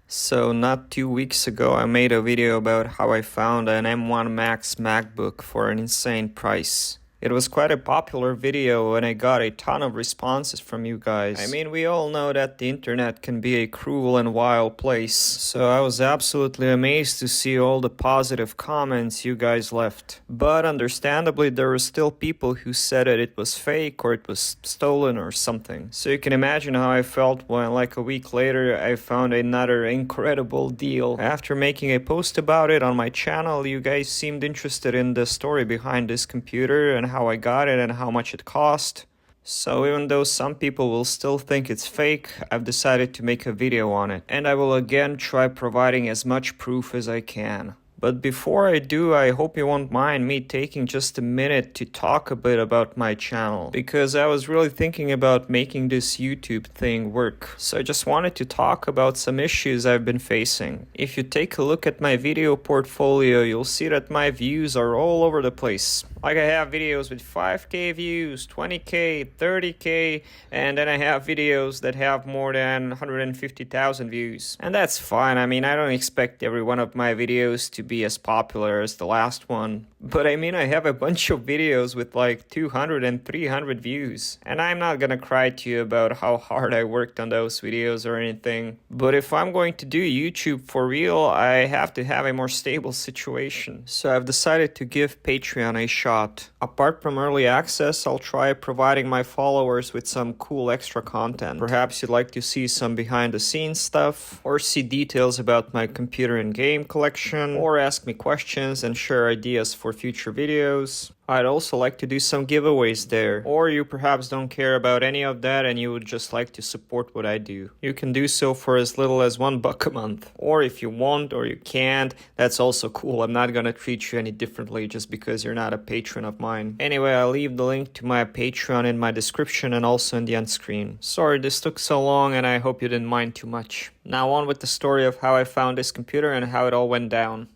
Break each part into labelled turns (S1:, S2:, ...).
S1: So not 2 weeks ago, I made a video about how I found an M1 Max MacBook for an insane price. It was quite a popular video and I got a ton of responses from you guys. I mean, we all know that the internet can be a cruel and wild place, so I was absolutely amazed to see all the positive comments you guys left. But understandably, there were still people who said that it was fake or it was stolen or something. So you can imagine how I felt when, like a week later, I found another incredible deal. After making a post about it on my channel, you guys seemed interested in the story behind this computer and how I got it and how much it cost. So even though some people will still think it's fake, I've decided to make a video on it. And I will again try providing as much proof as I can. But before I do, I hope you won't mind me taking just a minute to talk a bit about my channel, because I was really thinking about making this YouTube thing work. So I just wanted to talk about some issues I've been facing. If you take a look at my video portfolio, you'll see that my views are all over the place. Like I have videos with 5k views, 20k, 30k, and then I have videos that have more than 150,000 views. And that's fine. I mean, I don't expect every one of my videos to be as popular as the last one. But I mean, I have a bunch of videos with like 200 and 300 views. And I'm not gonna cry to you about how hard I worked on those videos or anything. But if I'm going to do YouTube for real, I have to have a more stable situation. So I've decided to give Patreon a shot. Apart from early access, I'll try providing my followers with some cool extra content. Perhaps you'd like to see some behind the scenes stuff, or see details about my computer and game collection, or ask me questions and share ideas for future videos. I'd also like to do some giveaways there. Or you perhaps don't care about any of that and you would just like to support what I do. You can do so for as little as $1 a month. Or if you want or you can't, that's also cool. I'm not gonna treat you any differently just because you're not a patron of mine. Anyway, I'll leave the link to my Patreon in my description and also in the end screen. Sorry this took so long and I hope you didn't mind too much. Now on with the story of how I found this computer and how it all went down.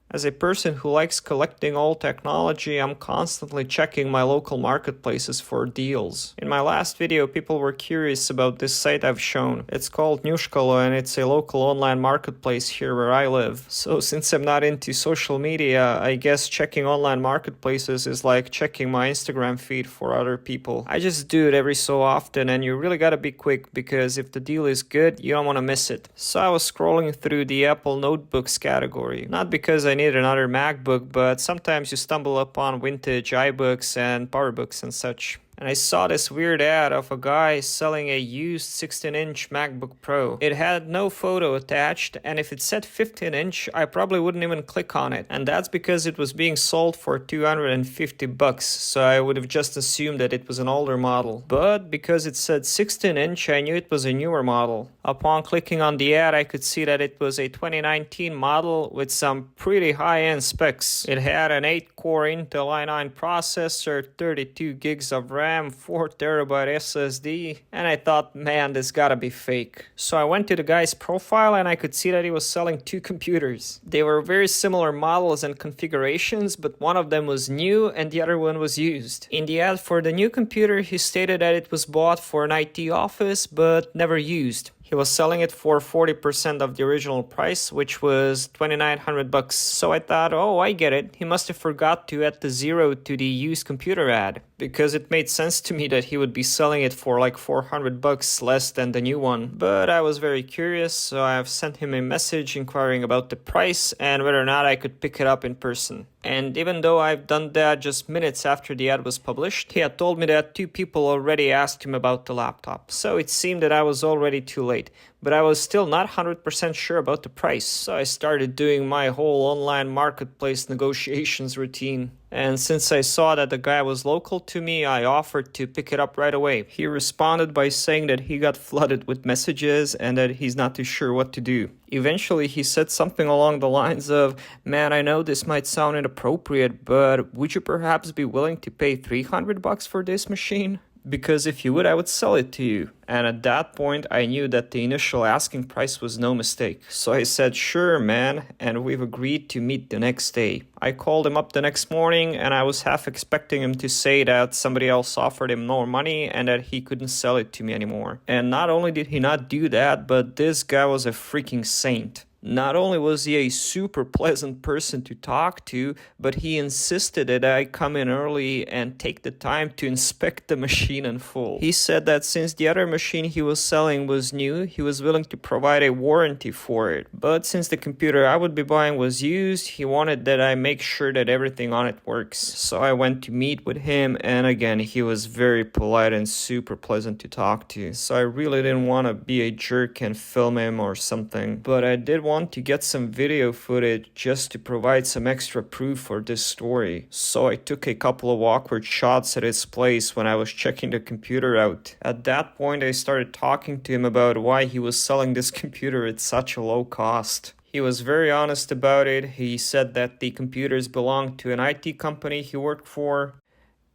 S1: As a person who likes collecting old technology, I'm constantly checking my local marketplaces for deals. In my last video, people were curious about this site I've shown. It's called Newshkalo and it's a local online marketplace here where I live. So since I'm not into social media, I guess checking online marketplaces is like checking my Instagram feed for other people. I just do it every so often and you really gotta be quick because if the deal is good, you don't want to miss it. So I was scrolling through the Apple notebooks category. Not because I need another MacBook, but sometimes you stumble upon vintage iBooks and PowerBooks and such. And I saw this weird ad of a guy selling a used 16-inch MacBook Pro. It had no photo attached, and if it said 15-inch, I probably wouldn't even click on it. And that's because it was being sold for $250, so I would have just assumed that it was an older model. But because it said 16-inch, I knew it was a newer model. Upon clicking on the ad, I could see that it was a 2019 model with some pretty high-end specs. It had an 8-core Intel i9 processor, 32 gigs of RAM, 4TB SSD, and I thought, man, this gotta be fake. So I went to the guy's profile and I could see that he was selling two computers. They were very similar models and configurations, but one of them was new and the other one was used. In the ad for the new computer, he stated that it was bought for an IT office, but never used. He was selling it for 40% of the original price, which was $2,900. So I thought, oh, I get it. He must have forgot to add the zero to the used computer ad, because it made sense to me that he would be selling it for like $400 less than the new one. But I was very curious, so I've sent him a message inquiring about the price and whether or not I could pick it up in person. And even though I've done that just minutes after the ad was published, he had told me that 2 people already asked him about the laptop. So it seemed that I was already too late. But I was still not 100% sure about the price, so I started doing my whole online marketplace negotiations routine. And since I saw that the guy was local to me, I offered to pick it up right away. He responded by saying that he got flooded with messages and that he's not too sure what to do. Eventually, he said something along the lines of, "Man, I know this might sound inappropriate, but would you perhaps be willing to pay $300 for this machine?" Because if you would, I would sell it to you. And at that point, I knew that the initial asking price was no mistake. So I said, sure, man, and we've agreed to meet the next day. I called him up the next morning, and I was half expecting him to say that somebody else offered him more money and that he couldn't sell it to me anymore. And not only did he not do that, but this guy was a freaking saint. Not only was he a super pleasant person to talk to, but he insisted that I come in early and take the time to inspect the machine in full. He said that since the other machine he was selling was new, he was willing to provide a warranty for it. But since the computer I would be buying was used, he wanted that I make sure that everything on it works. So I went to meet with him, and again, he was very polite and super pleasant to talk to. So I really didn't want to be a jerk and film him or something, but I did want to get some video footage just to provide some extra proof for this story. So I took a couple of awkward shots at his place when I was checking the computer out. At that point, I started talking to him about why he was selling this computer at such a low cost. He was very honest about it. He said that the computers belonged to an IT company he worked for,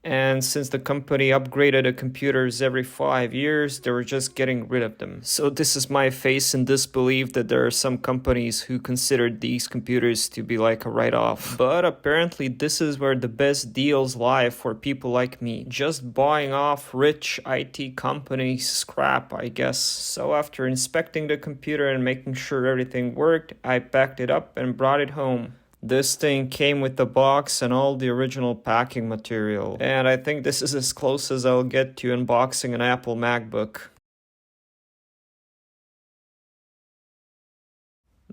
S1: and since the company upgraded the computers every 5 years, they were just getting rid of them. So this is my face in disbelief that there are some companies who consider these computers to be like a write-off. But apparently this is where the best deals lie for people like me. Just buying off rich IT companies scrap, I guess. So after inspecting the computer and making sure everything worked, I packed it up and brought it home. This thing came with the box and all the original packing material. And I think this is as close as I'll get to unboxing an Apple MacBook.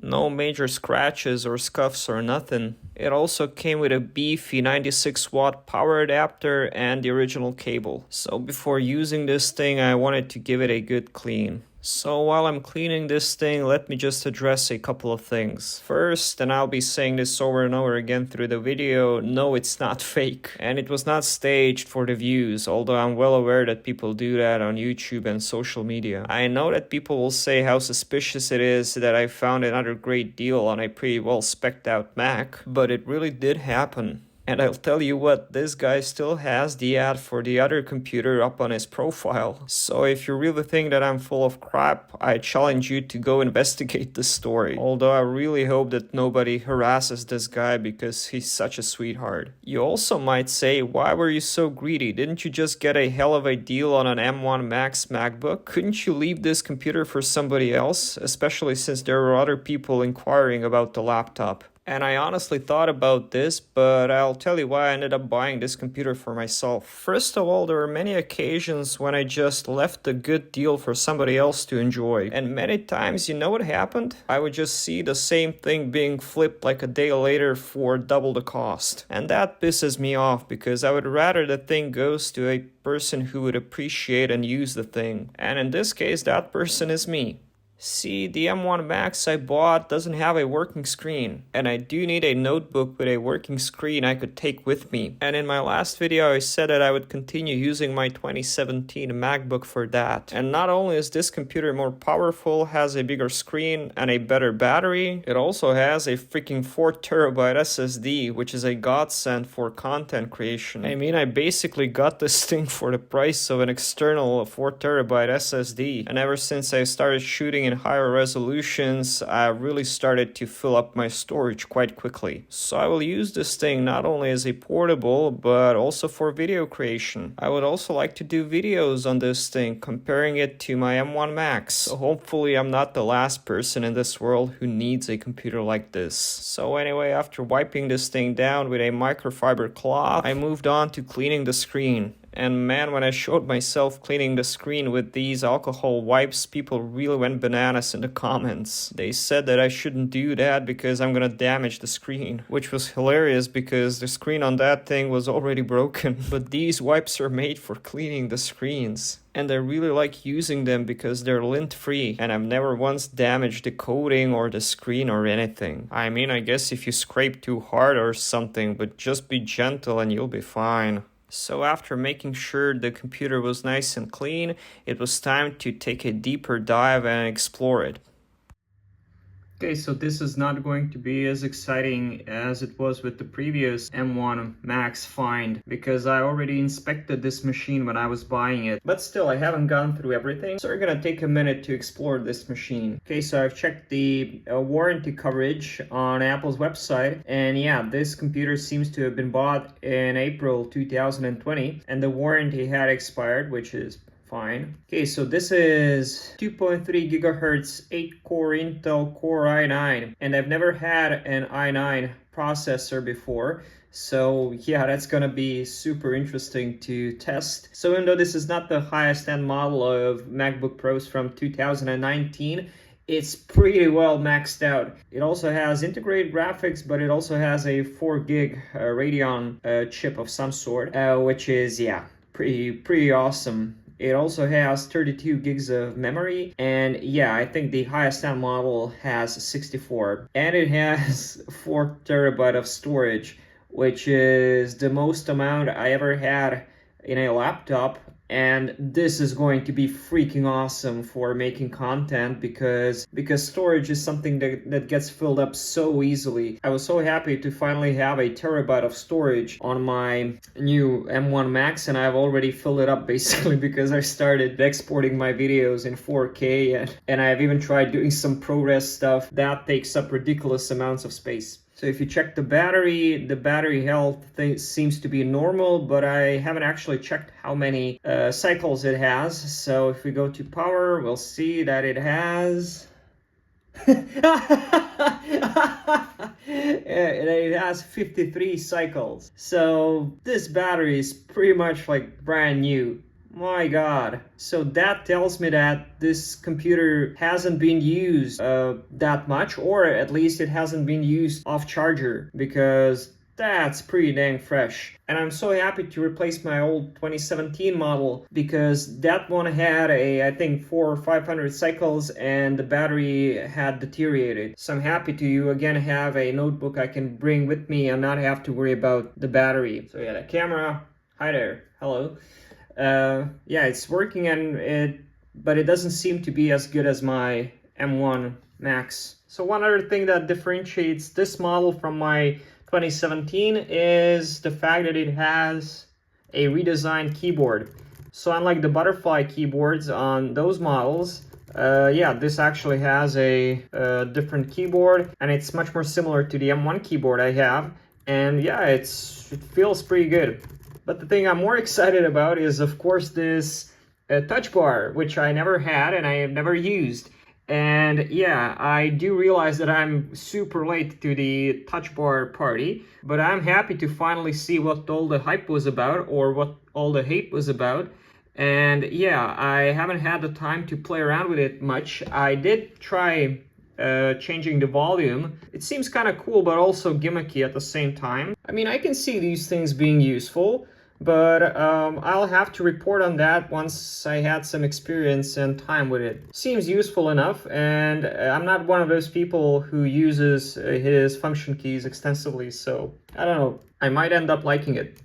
S1: No major scratches or scuffs or nothing. It also came with a beefy 96-watt power adapter and the original cable. So before using this thing, I wanted to give it a good clean. So while I'm cleaning this thing, let me just address a couple of things. First, and I'll be saying this over and over again through the video, no, it's not fake. And it was not staged for the views, although I'm well aware that people do that on YouTube and social media. I know that people will say how suspicious it is that I found another great deal on a pretty well spec'd out Mac, but it really did happen. And I'll tell you what, this guy still has the ad for the other computer up on his profile. So if you really think that I'm full of crap, I challenge you to go investigate the story. Although I really hope that nobody harasses this guy because he's such a sweetheart. You also might say, why were you so greedy? Didn't you just get a hell of a deal on an M1 Max MacBook? Couldn't you leave this computer for somebody else? Especially since there were other people inquiring about the laptop. And I honestly thought about this, but I'll tell you why I ended up buying this computer for myself. First of all, there were many occasions when I just left a good deal for somebody else to enjoy. And many times, you know what happened? I would just see the same thing being flipped like a day later for double the cost. And that pisses me off because I would rather the thing goes to a person who would appreciate and use the thing. And in this case, that person is me. See, the M1 Max I bought doesn't have a working screen, and I do need a notebook with a working screen I could take with me. And in my last video I said that I would continue using my 2017 MacBook for that. And not only is this computer more powerful, has a bigger screen and a better battery, it also has a freaking 4TB SSD, which is a godsend for content creation. I mean, I basically got this thing for the price of an external 4TB SSD, and ever since I started shooting in higher resolutions, I really started to fill up my storage quite quickly. So I will use this thing not only as a portable, but also for video creation. I would also like to do videos on this thing, comparing it to my M1 Max. So hopefully I'm not the last person in this world who needs a computer like this. So anyway, after wiping this thing down with a microfiber cloth, I moved on to cleaning the screen. And man, when I showed myself cleaning the screen with these alcohol wipes, people really went bananas in the comments. They said that I shouldn't do that because I'm gonna damage the screen, which was hilarious because the screen on that thing was already broken. But these wipes are made for cleaning the screens. And I really like using them because they're lint-free, and I've never once damaged the coating or the screen or anything. I mean, I guess if you scrape too hard or something, but just be gentle and you'll be fine. So after making sure the computer was nice and clean, it was time to take a deeper dive and explore it. Okay, so this is not going to be as exciting as it was with the previous M1 Max find because I already inspected this machine when I was buying it. But still, I haven't gone through everything, so we're gonna take a minute to explore this machine. Okay, so I've checked the warranty coverage on Apple's website, and yeah, this computer seems to have been bought in April 2020, and the warranty had expired, which is fine. Okay, so this is 2.3 gigahertz 8-core Intel Core i9, and I've never had an i9 processor before. So yeah, that's gonna be super interesting to test. So even though this is not the highest end model of MacBook Pros from 2019, it's pretty well maxed out. It also has integrated graphics, but it also has a 4 gig Radeon chip of some sort, which is, yeah, pretty awesome. It also has 32 gigs of memory, and yeah, I think the highest end model has 64. And it has 4 terabyte of storage, which is the most amount I ever had in a laptop. And this is going to be freaking awesome for making content because storage is something that gets filled up so easily. I was so happy to finally have a terabyte of storage on my new M1 Max, and I've already filled it up basically because I started exporting my videos in 4K, and I've even tried doing some ProRes stuff that takes up ridiculous amounts of space. So if you check the battery health seems to be normal, but I haven't actually checked how many cycles it has. So if we go to power, we'll see that it has... it has 53 cycles. So this battery is pretty much like brand new. My God. So that tells me that this computer hasn't been used that much, or at least it hasn't been used off charger, because that's pretty dang fresh. And I'm so happy to replace my old 2017 model because that one had I think 400 or 500 cycles and the battery had deteriorated. So I'm happy to again have a notebook I can bring with me and not have to worry about the battery. So yeah, the camera, hi there, hello. Yeah, it's working, but it doesn't seem to be as good as my M1 Max. So one other thing that differentiates this model from my 2017 is the fact that it has a redesigned keyboard. So unlike the butterfly keyboards on those models, yeah, this actually has a different keyboard, and it's much more similar to the M1 keyboard I have. And yeah, it feels pretty good. But the thing I'm more excited about is, of course, this touch bar, which I never had and I have never used. And yeah, I do realize that I'm super late to the touch bar party, but I'm happy to finally see what all the hype was about, or what all the hate was about. And yeah, I haven't had the time to play around with it much. I did try changing the volume. It seems kind of cool, but also gimmicky at the same time. I mean, I can see these things being useful, but I'll have to report on that once I had some experience and time with it. Seems useful enough, and I'm not one of those people who uses his function keys extensively, so I don't know, I might end up liking it.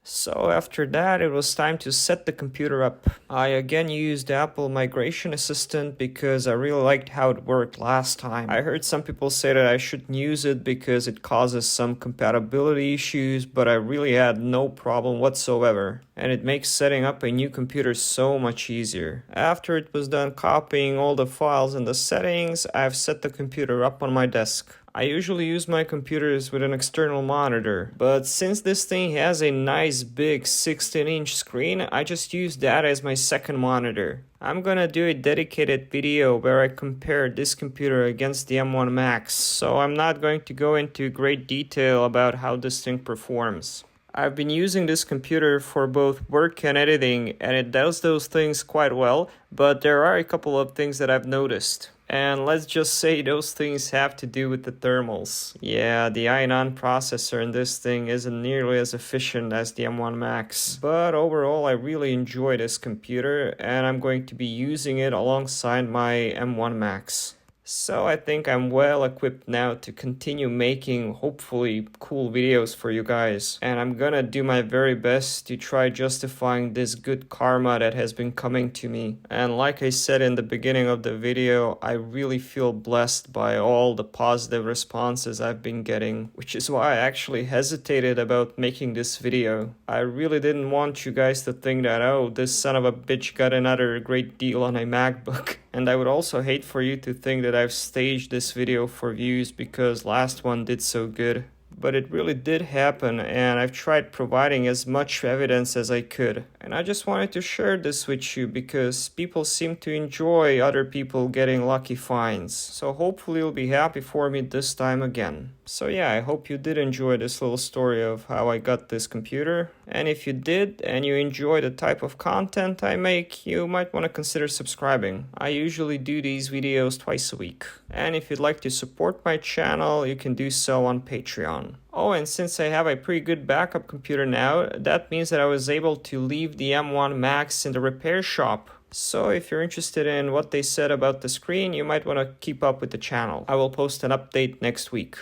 S1: So after that, it was time to set the computer up. I again used Apple Migration Assistant because I really liked how it worked last time. I heard some people say that I shouldn't use it because it causes some compatibility issues, but I really had no problem whatsoever. And it makes setting up a new computer so much easier. After it was done copying all the files and the settings, I've set the computer up on my desk. I usually use my computers with an external monitor, but since this thing has a nice big 16-inch screen, I just use that as my second monitor. I'm gonna do a dedicated video where I compare this computer against the M1 Max, so I'm not going to go into great detail about how this thing performs. I've been using this computer for both work and editing, and it does those things quite well, but there are a couple of things that I've noticed. And let's just say those things have to do with the thermals. Yeah, the i9 processor in this thing isn't nearly as efficient as the M1 Max. But overall, I really enjoy this computer, and I'm going to be using it alongside my M1 Max. So I think I'm well equipped now to continue making hopefully cool videos for you guys. And I'm gonna do my very best to try justifying this good karma that has been coming to me. And like I said in the beginning of the video, I really feel blessed by all the positive responses I've been getting, which is why I actually hesitated about making this video. I really didn't want you guys to think that, oh, this son of a bitch got another great deal on a MacBook. And I would also hate for you to think that I've staged this video for views because last one did so good. But it really did happen, and I've tried providing as much evidence as I could. And I just wanted to share this with you because people seem to enjoy other people getting lucky finds. So hopefully you'll be happy for me this time again. So yeah, I hope you did enjoy this little story of how I got this computer. And if you did and you enjoy the type of content I make, you might want to consider subscribing. I usually do these videos twice a week. And if you'd like to support my channel, you can do so on Patreon. Oh, and since I have a pretty good backup computer now, that means that I was able to leave the M1 Max in the repair shop. So if you're interested in what they said about the screen, you might want to keep up with the channel. I will post an update next week.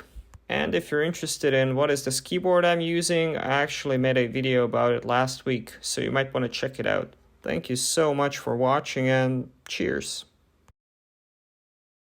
S1: And if you're interested in what is this keyboard I'm using, I actually made a video about it last week, so you might want to check it out. Thank you so much for watching and cheers.